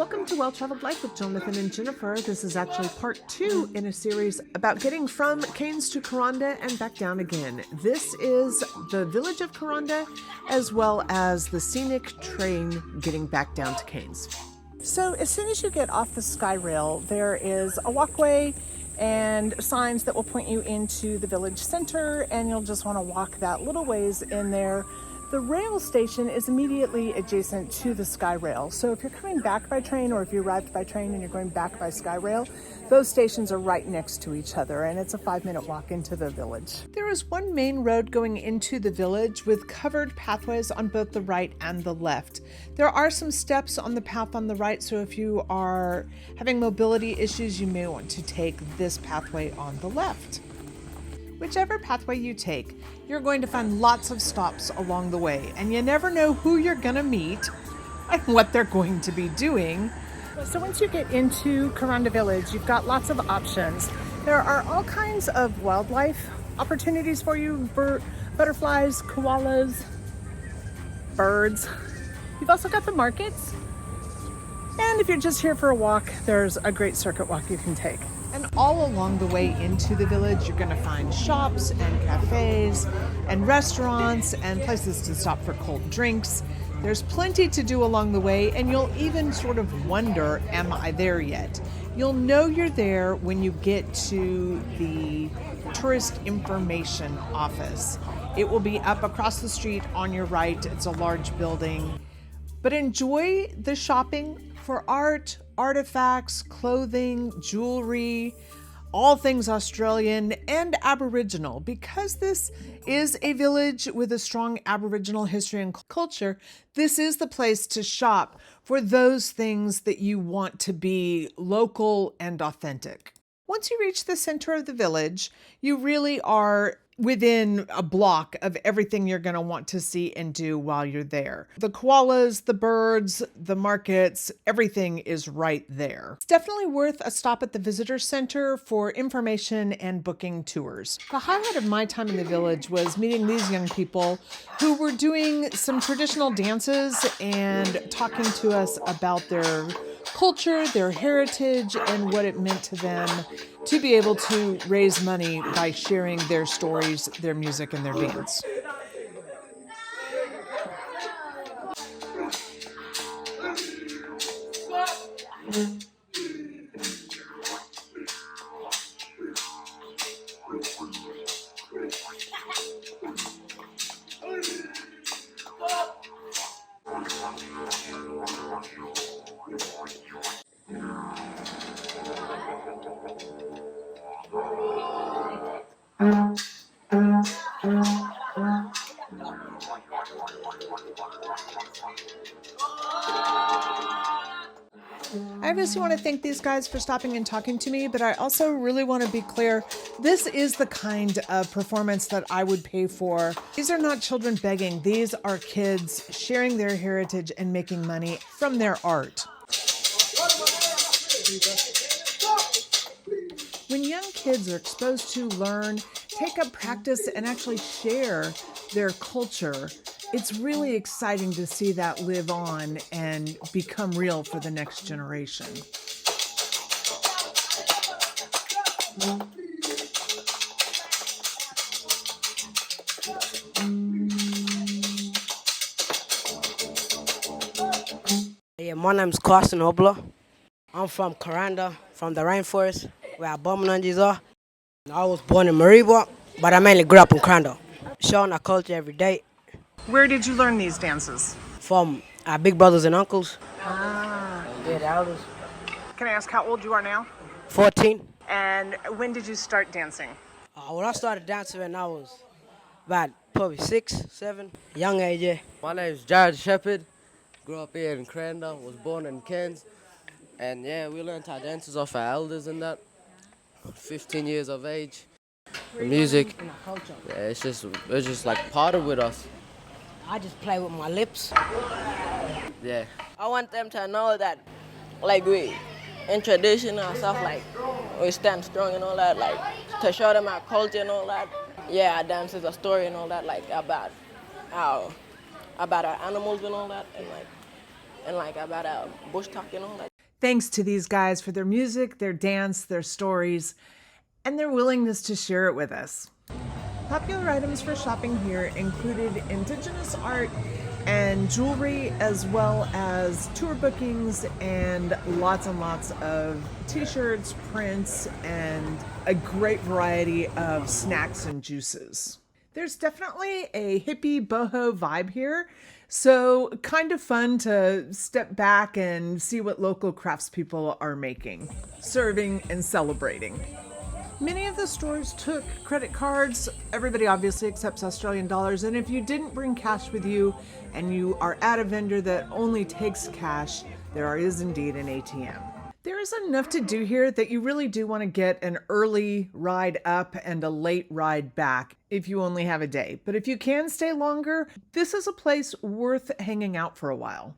Welcome to Well-Traveled Life with Jonathan and Jennifer. This is actually part 2 in a series about getting from Cairns to Kuranda and back down again. This is the village of Kuranda as well as the scenic train getting back down to Cairns. So as soon as you get off the Sky Rail, there is a walkway and signs that will point you into the village center, and you'll just want to walk that little ways in there. The rail station is immediately adjacent to the Sky Rail. So if you're coming back by train or if you arrived by train and you're going back by Sky Rail, those stations are right next to each other, and it's a 5-minute walk into the village. There is one main road going into the village with covered pathways on both the right and the left. There are some steps on the path on the right, so if you are having mobility issues, you may want to take this pathway on the left. Whichever pathway you take, you're going to find lots of stops along the way, and you never know who you're going to meet and what they're going to be doing. So once you get into Kuranda Village, you've got lots of options. There are all kinds of wildlife opportunities for you, butterflies, koalas, birds. You've also got the markets. And if you're just here for a walk, there's a great circuit walk you can take. And all along the way into the village, you're going to find shops and cafes and restaurants and places to stop for cold drinks. There's plenty to do along the way, and you'll even sort of wonder, am I there yet? You'll know you're there when you get to the tourist information office. It will be up across the street on your right. It's a large building. But enjoy the shopping for art, artifacts, clothing, jewelry, all things Australian and Aboriginal. Because this is a village with a strong Aboriginal history and culture, this is the place to shop for those things that you want to be local and authentic. Once you reach the center of the village, you really are within a block of everything you're going to want to see and do while you're there. The koalas, the birds, the markets, everything is right there. It's definitely worth a stop at the visitor center for information and booking tours. The highlight of my time in the village was meeting these young people who were doing some traditional dances and talking to us about their culture, their heritage, and what it meant to them to be able to raise money by sharing their stories, their music, and their dance. I obviously want to thank these guys for stopping and talking to me, but I also really want to be clear, this is the kind of performance that I would pay for. These are not children begging. These are kids sharing their heritage and making money from their art. When young kids are exposed to learn, take up practice, and actually share their culture, it's really exciting to see that live on and become real for the next generation. Yeah, my name is Carson Obler. I'm from Kuranda, from the rainforest, where Abominanges are. I was born in Mariba, but I mainly grew up in Kuranda, showing our culture every day. Where did you learn these dances? From our big brothers and uncles. Ah. Yeah, the elders. Can I ask how old you are now? 14. And when did you start dancing? Well, I started dancing when I was about probably 6, 7, young age, yeah. My name is Jared Shepherd. Grew up here in Kuranda, was born in Cairns. And yeah, we learned our dances off our elders and that. 15 years of age. The music, yeah, it's just like part of with us. I just play with my lips. Yeah. I want them to know that, like, we in tradition and stuff, like, we stand strong and all that, like, to show them our culture and all that. Yeah, our dance is a story and all that, like, about our animals and all that, and about our bush talk and all that. Thanks to these guys for their music, their dance, their stories, and their willingness to share it with us. Popular items for shopping here included Indigenous art and jewelry, as well as tour bookings and lots of t-shirts, prints, and a great variety of snacks and juices. There's definitely a hippie boho vibe here, so kind of fun to step back and see what local craftspeople are making, serving, and celebrating. Many of the stores took credit cards. Everybody obviously accepts Australian dollars, and if you didn't bring cash with you and you are at a vendor that only takes cash, there is indeed an ATM. There is enough to do here that you really do want to get an early ride up and a late ride back if you only have a day. But if you can stay longer, this is a place worth hanging out for a while.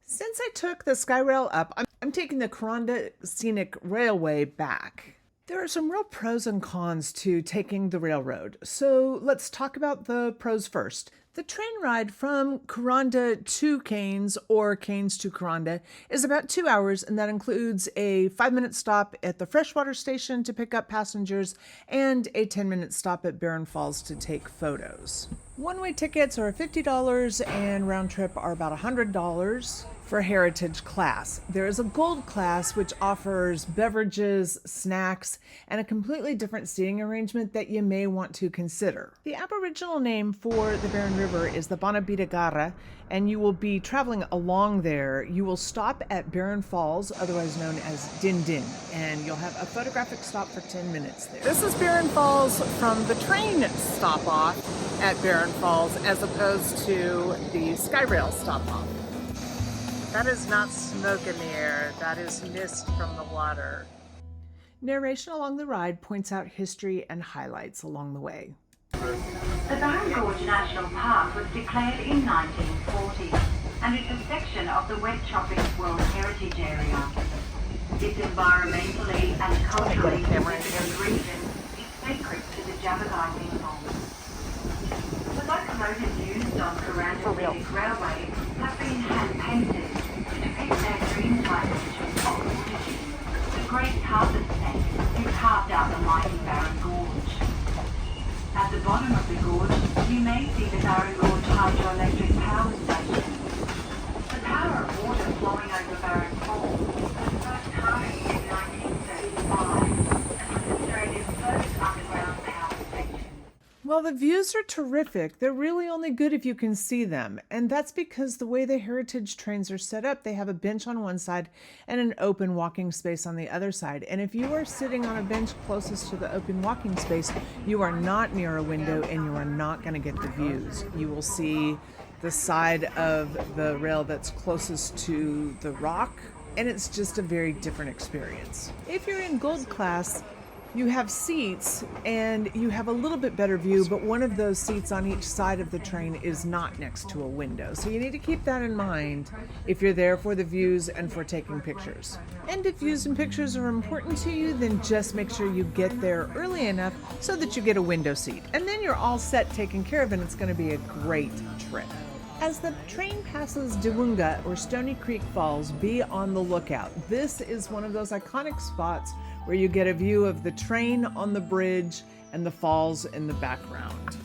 Since I took the SkyRail up, I'm taking the Kuranda Scenic Railway back. There are some real pros and cons to taking the railroad, so let's talk about the pros first. The train ride from Kuranda to Cairns or Cairns to Kuranda is about 2 hours, and that includes a 5-minute stop at the Freshwater Station to pick up passengers and a 10-minute stop at Barron Falls to take photos. One-way tickets are $50 and round trip are about $100 for Heritage class. There is a Gold class which offers beverages, snacks, and a completely different seating arrangement that you may want to consider. The Aboriginal name for the Barron River is the Bonabitagara, and you will be traveling along there. You will stop at Barron Falls, otherwise known as Din Din, and you'll have a photographic stop for 10 minutes there. This is Barron Falls from the train stop off at Barron Falls as opposed to the SkyRail stop off. That is not smoke in the air, that is mist from the water. Narration along the ride points out history and highlights along the way. The Barron Gorge National Park was declared in 1940 and is a section of the Wet Tropics World Heritage Area. This environmentally and culturally significant region is sacred to the Javagai people. The locomotives used on Kuranda Scenic Railway have been hand-painted to depict their dreamtime vision of Indigenous. The great carpet set is carved out the mighty Barron Gorge. At the bottom of the gorge, you may see the Barron Gorge hydroelectric power station. The power of water flowing over Barron Falls was first harnessed in 1935 and was Australia's first underground power station. While the views are terrific, they're really only good if you can see them. And that's because the way the heritage trains are set up, they have a bench on one side and an open walking space on the other side. And if you are sitting on a bench closest to the open walking space, you are not near a window and you are not going to get the views. You will see the side of the rail that's closest to the rock, and it's just a very different experience. If you're in Gold class, you have seats and you have a little bit better view, but one of those seats on each side of the train is not next to a window. So you need to keep that in mind if you're there for the views and for taking pictures. And if views and pictures are important to you, then just make sure you get there early enough so that you get a window seat. And then you're all set, taken care of, and it's going to be a great trip. As the train passes Dewunga or Stony Creek Falls, be on the lookout. This is one of those iconic spots where you get a view of the train on the bridge and the falls in the background.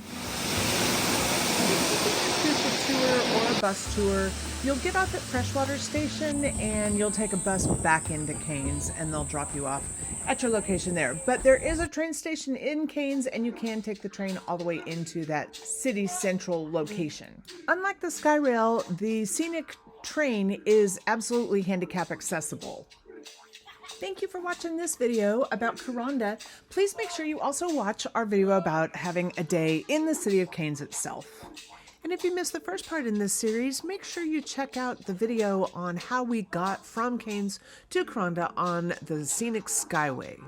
A tour or a bus tour, you'll get off at Freshwater Station and you'll take a bus back into Cairns and they'll drop you off at your location there. But there is a train station in Cairns and you can take the train all the way into that city central location. Unlike the SkyRail, the scenic train is absolutely handicap accessible. Thank you for watching this video about Kuranda. Please make sure you also watch our video about having a day in the city of Cairns itself. And if you missed the first part in this series, make sure you check out the video on how we got from Cairns to Kuranda on the Scenic Skyway.